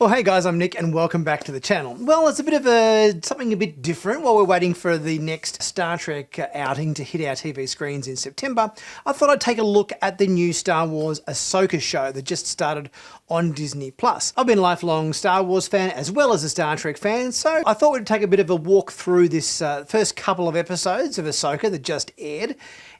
Well, hey guys, I'm Nick and welcome back to the channel. Well, it's a bit of something a bit different while we're waiting for the next Star Trek outing to hit our TV screens in September. I thought I'd take a look at the new Star Wars Ahsoka show that just started on Disney+. I've been a lifelong Star Wars fan as well as a Star Trek fan, so I thought we'd take a bit of a walk through this first couple of episodes of Ahsoka that just aired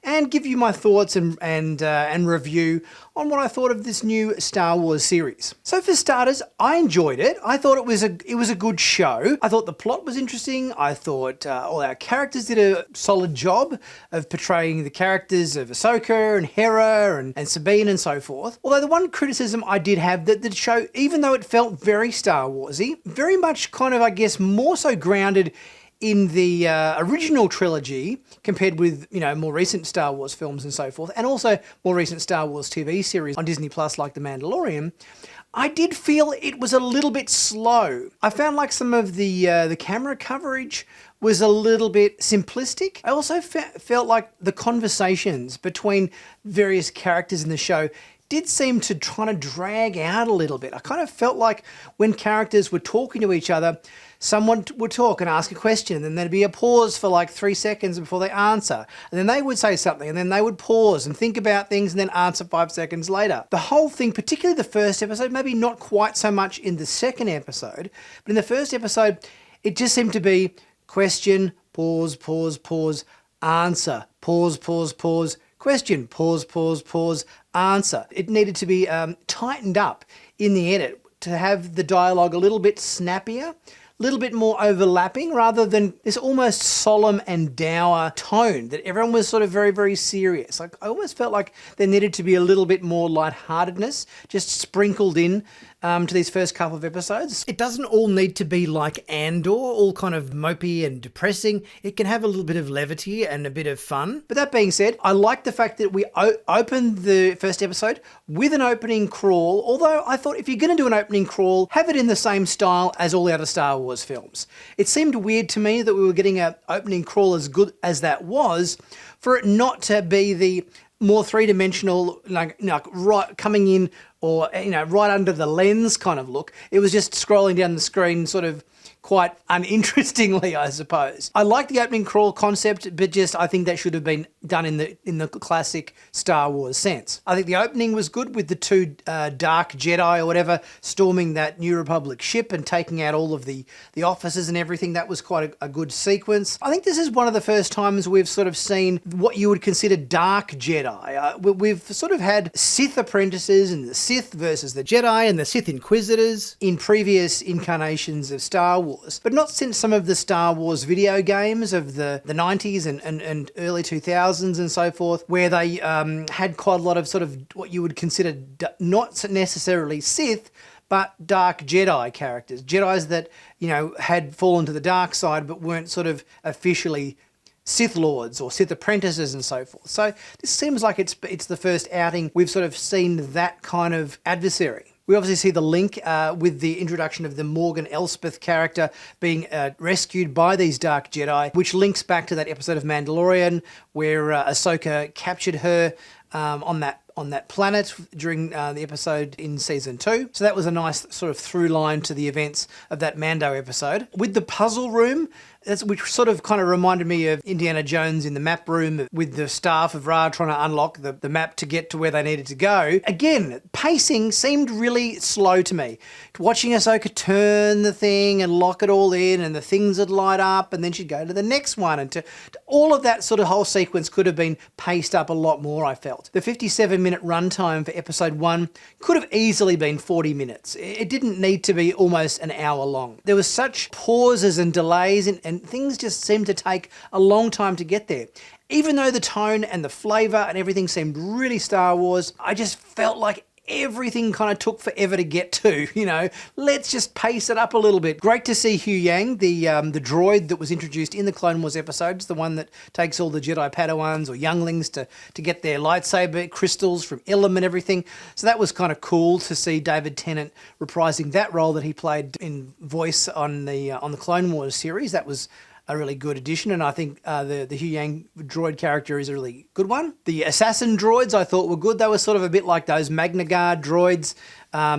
and give you my thoughts and review on what I thought of this new Star Wars series. So for starters, I enjoyed it. I thought it was a good show. I thought the plot was interesting. I thought all our characters did a solid job of portraying the characters of Ahsoka and Hera and Sabine and so forth. Although the one criticism I did have that the show, even though it felt very Star Warsy, very much kind of, I guess, more so grounded in the original trilogy compared with, you know, more recent Star Wars films and so forth, and also more recent Star Wars TV series on Disney Plus like The Mandalorian, I did feel it was a little bit slow. I found like some of the camera coverage was a little bit simplistic. I also felt like the conversations between various characters in the show did seem to try to drag out a little bit. I kind of felt like when characters were talking to each other, someone would talk and ask a question, and then there'd be a pause for like 3 seconds before they answer. And then they would say something, and then they would pause and think about things and then answer 5 seconds later. The whole thing, particularly the first episode, maybe not quite so much in the second episode, but in the first episode, it just seemed to be question, pause, pause, pause, answer, pause, pause, pause, question, pause, pause, pause, answer. It needed to be tightened up in the edit to have the dialogue a little bit snappier, a little bit more overlapping, rather than this almost solemn and dour tone that everyone was sort of very, very serious. Like, I almost felt like there needed to be a little bit more lightheartedness just sprinkled in to these first couple of episodes. It doesn't all need to be like Andor, all kind of mopey and depressing. It can have a little bit of levity and a bit of fun. But that being said, I like the fact that we opened the first episode with an opening crawl, although I thought if you're going to do an opening crawl, have it in the same style as all the other Star Wars films. It seemed weird to me that we were getting an opening crawl as good as that was, for it not to be the more three-dimensional, like right coming in, or, you know, right under the lens kind of look. It was just scrolling down the screen sort of quite uninterestingly, I suppose. I like the opening crawl concept, but just I think that should have been done in the classic Star Wars sense. I think the opening was good with the two dark Jedi or whatever storming that New Republic ship and taking out all of the officers and everything. That was quite a good sequence. I think this is one of the first times we've sort of seen what you would consider dark Jedi. We've sort of had Sith apprentices and the Sith versus the Jedi and the Sith Inquisitors in previous incarnations of Star Wars, but not since some of the Star Wars video games of the 90s and early 2000s and so forth, where they had quite a lot of sort of what you would consider not necessarily Sith, but dark Jedi characters. Jedis that, you know, had fallen to the dark side but weren't sort of officially Sith Lords or Sith apprentices and so forth. So this seems like it's the first outing we've sort of seen that kind of adversary. We obviously see the link with the introduction of the Morgan Elspeth character being rescued by these Dark Jedi, which links back to that episode of Mandalorian where Ahsoka captured her on that planet during the episode in season 2. So that was a nice sort of through line to the events of that Mando episode. With the puzzle room, which sort of kind of reminded me of Indiana Jones in the map room with the staff of Ra trying to unlock the map to get to where they needed to go. Again, pacing seemed really slow to me. Watching Ahsoka turn the thing and lock it all in and the things would light up and then she'd go to the next one, and to all of that sort of whole sequence could have been paced up a lot more, I felt. The 57-minute runtime for episode 1 could have easily been 40 minutes. It didn't need to be almost an hour long. There was such pauses and delays and things just seemed to take a long time to get there. Even though the tone and the flavour and everything seemed really Star Wars, I just felt like everything kind of took forever to get to, you know. Let's just pace it up a little bit. Great to see Huyang, the droid that was introduced in the Clone Wars episodes, the one that takes all the Jedi Padawans or younglings to get their lightsaber crystals from Ilum and everything. So that was kind of cool to see David Tennant reprising that role that he played in voice on the Clone Wars series. That was a really good addition, and I think the Huyang droid character is a really good one. The assassin droids I thought were good. They were sort of a bit like those Magna Guard droids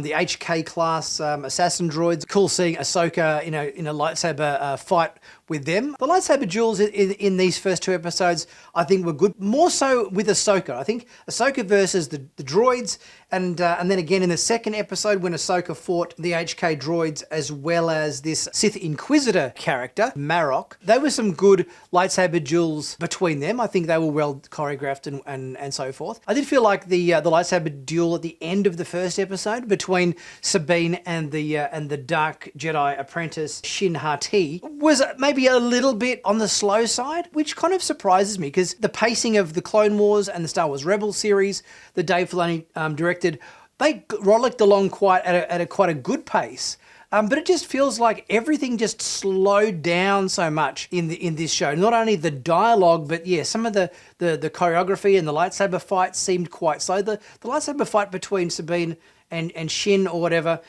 the HK class assassin droids. Cool seeing Ahsoka in a lightsaber fight with them. The lightsaber duels in these first 2 episodes, I think, were good. More so with Ahsoka. I think Ahsoka versus the droids, and then again in the second episode when Ahsoka fought the HK droids as well as this Sith Inquisitor character, Marok. There were some good lightsaber duels between them. I think they were well choreographed and so forth. I did feel like the lightsaber duel at the end of the first episode between Sabine and the Dark Jedi apprentice Shin Hati was maybe a little bit on the slow side, which kind of surprises me because the pacing of the Clone Wars and the Star Wars Rebels series that Dave Filoni directed, they rollicked along at a quite a good pace. But it just feels like everything just slowed down so much in this show. Not only the dialogue, but yeah, some of the choreography and the lightsaber fights seemed quite slow. The lightsaber fight between Sabine and Shin or whatever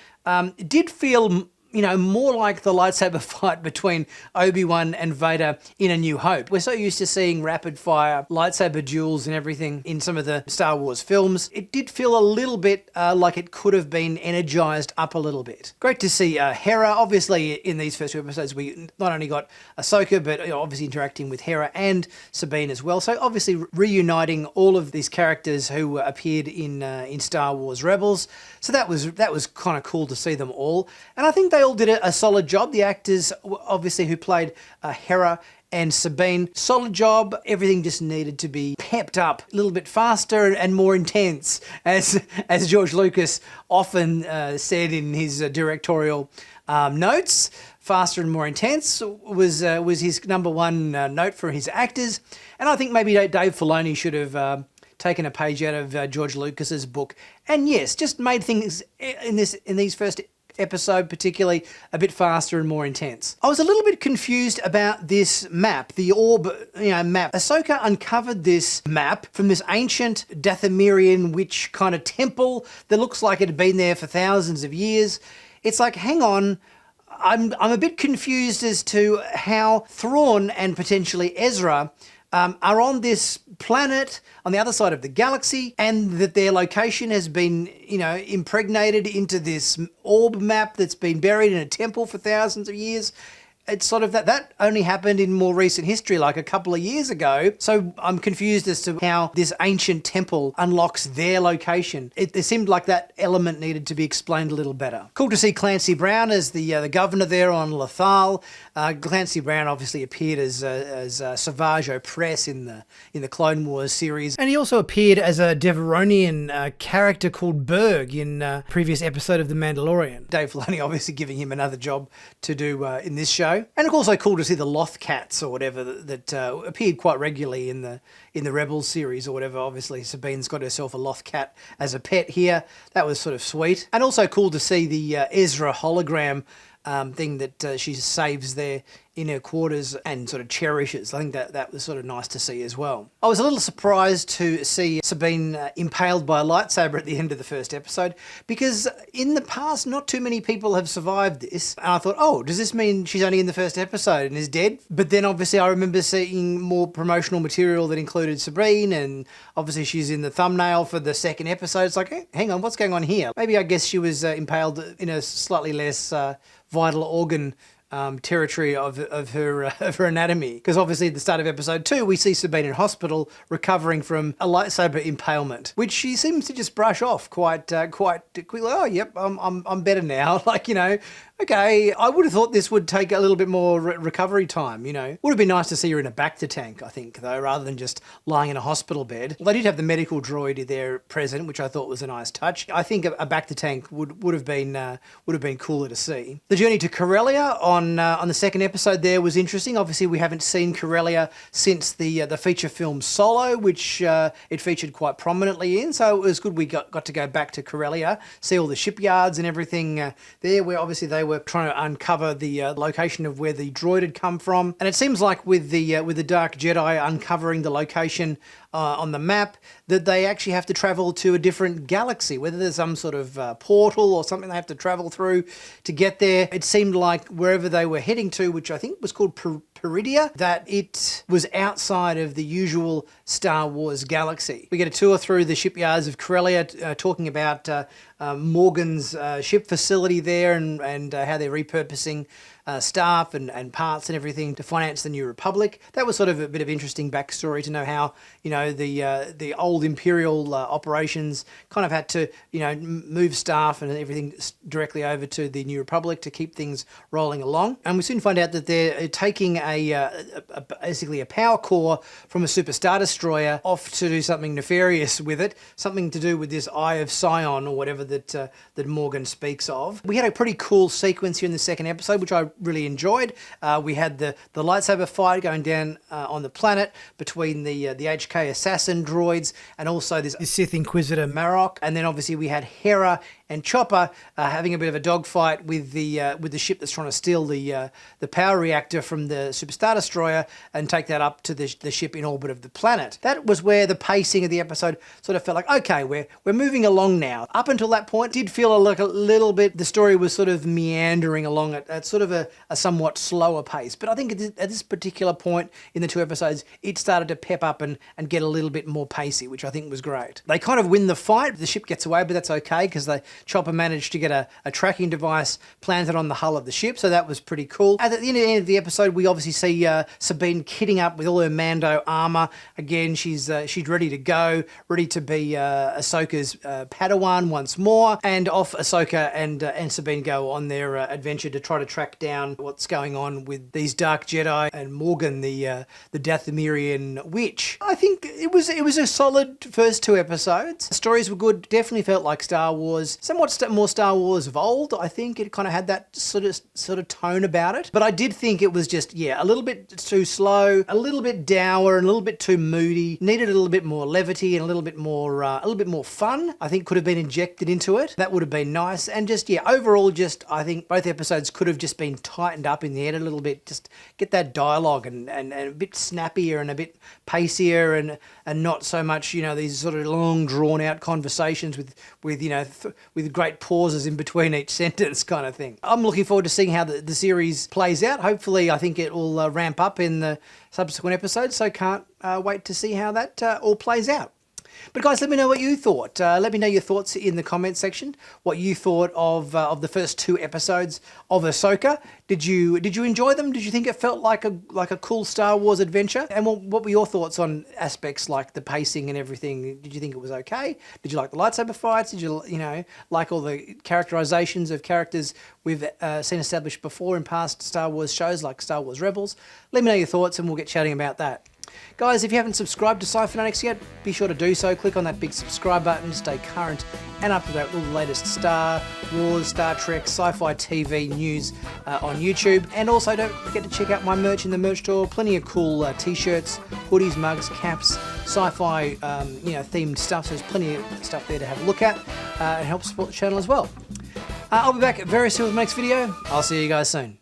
did feel, more like the lightsaber fight between Obi-Wan and Vader in A New Hope. We're so used to seeing rapid-fire lightsaber duels and everything in some of the Star Wars films. It did feel a little bit like it could have been energized up a little bit. Great to see Hera. Obviously, in these first 2 episodes, we not only got Ahsoka, but obviously interacting with Hera and Sabine as well. So obviously reuniting all of these characters who appeared in Star Wars Rebels. So that was kind of cool to see them all. And I think they all did a solid job. The actors, obviously, who played Hera and Sabine, solid job. Everything just needed to be pepped up a little bit faster and more intense, as George Lucas often said in his directorial notes. Faster and more intense was his number one note for his actors. And I think maybe Dave Filoni should have taken a page out of George Lucas's book, and yes, just made things in these first episode particularly a bit faster and more intense. I was a little bit confused about this map, the orb, map. Ahsoka uncovered this map from this ancient Dathomirian witch kind of temple that looks like it had been there for thousands of years. It's like, hang on, I'm a bit confused as to how Thrawn and potentially Ezra are on this planet on the other side of the galaxy, and that their location has been, impregnated into this orb map that's been buried in a temple for thousands of years. It's sort of that only happened in more recent history, like a couple of years ago. So I'm confused as to how this ancient temple unlocks their location. It seemed like that element needed to be explained a little better. Cool to see Clancy Brown as the governor there on Lothal. Clancy Brown obviously appeared as Savage Opress in the Clone Wars series, and he also appeared as a Devaronian character called Berg in a previous episode of The Mandalorian. Dave Filoni obviously giving him another job to do in this show. And it's also cool to see the Loth Cats or whatever that appeared quite regularly in the Rebels series or whatever. Obviously, Sabine's got herself a Loth Cat as a pet here. That was sort of sweet. And also cool to see the Ezra hologram thing that she saves there in her quarters and sort of cherishes. I think that was sort of nice to see as well. I was a little surprised to see Sabine impaled by a lightsaber at the end of the first episode, because in the past not too many people have survived this, and I thought, oh, does this mean she's only in the first episode and is dead? But then obviously I remember seeing more promotional material that included Sabine, and obviously she's in the thumbnail for the second episode. It's like, hey, hang on, what's going on here? Maybe I guess she was impaled in a slightly less vital organ territory of her anatomy, because obviously at the start of episode 2 we see Sabine in hospital recovering from a lightsaber impalement, which she seems to just brush off quite quickly. Oh, yep, I'm better now. Okay, I would have thought this would take a little bit more recovery time, Would have been nice to see her in a Bacta tank, I think, though, rather than just lying in a hospital bed. Well, they did have the medical droid there present, which I thought was a nice touch. I think a Bacta tank would have been cooler to see. The journey to Corellia on the second episode there was interesting. Obviously, we haven't seen Corellia since the feature film Solo, which it featured quite prominently in. So it was good we got to go back to Corellia, see all the shipyards and everything there, where obviously they were trying to uncover the location of where the droid had come from. And it seems like with the Dark Jedi uncovering the location on the map, that they actually have to travel to a different galaxy, whether there's some sort of portal or something they have to travel through to get there. It seemed like wherever they were heading to, which I think was called Peridia, that it was outside of the usual Star Wars galaxy. We get a tour through the shipyards of Corellia, talking about Morgan's ship facility there and how they're repurposing staff and parts and everything to finance the New Republic. That was sort of a bit of interesting backstory to know how, you know, the old Imperial operations kind of had to, you know, move staff and everything directly over to the New Republic to keep things rolling along. And we soon find out that they're taking basically a power core from a Super Star Destroyer off to do something nefarious with it, something to do with this Eye of Sion or whatever that Morgan speaks of. We had a pretty cool sequence here in the second episode, which I really enjoyed. We had the lightsaber fight going down on the planet between the HK assassin droids and also this Sith Inquisitor Marok, and then obviously we had Hera and Chopper having a bit of a dogfight with the ship that's trying to steal the power reactor from the Super Star Destroyer and take that up to the ship in orbit of the planet. That was where the pacing of the episode sort of felt like, okay, we're moving along now. Up until that point, it did feel like a little bit, the story was sort of meandering along at sort of a somewhat slower pace. But I think at this particular point in the two episodes, it started to pep up and get a little bit more pacey, which I think was great. They kind of win the fight. The ship gets away, but that's okay because Chopper managed to get a tracking device planted on the hull of the ship, so that was pretty cool. At the end of the episode, we obviously see Sabine kitting up with all her Mando armor. Again, she's ready to go, ready to be Ahsoka's Padawan once more, and off Ahsoka and Sabine go on their adventure to try to track down what's going on with these Dark Jedi and Morgan, the Dathomirian witch. I think it was a solid first two episodes. The stories were good. Definitely felt like Star Wars, somewhat more Star Wars of old. I think it kind of had that sort of tone about it. But I did think it was just, a little bit too slow, a little bit dour, and a little bit too moody. Needed a little bit more levity and a little bit more fun. I think could have been injected into it. That would have been nice. And just overall, I think both episodes could have just been tightened up in the edit a little bit. Just get that dialogue and a bit snappier and a bit pacier and not so much, these sort of long drawn out conversations with great pauses in between each sentence kind of thing. I'm looking forward to seeing how the series plays out. Hopefully, I think it will ramp up in the subsequent episodes, so can't wait to see how that all plays out. But guys, let me know what you thought. Let me know your thoughts in the comment section. What you thought of the first two episodes of Ahsoka. Did you enjoy them? Did you think it felt like a cool Star Wars adventure? And what were your thoughts on aspects like the pacing and everything? Did you think it was okay? Did you like the lightsaber fights? Did you like all the characterizations of characters we've seen established before in past Star Wars shows like Star Wars Rebels? Let me know your thoughts and we'll get chatting about that. Guys, if you haven't subscribed to Sci Fanatics yet, be sure to do so. Click on that big subscribe button to stay current and up to date with all the latest Star Wars, Star Trek, sci-fi TV news on YouTube. And also don't forget to check out my merch in the merch store. Plenty of cool t-shirts, hoodies, mugs, caps, sci-fi themed stuff. So there's plenty of stuff there to have a look at and help support the channel as well. I'll be back very soon with the next video. I'll see you guys soon.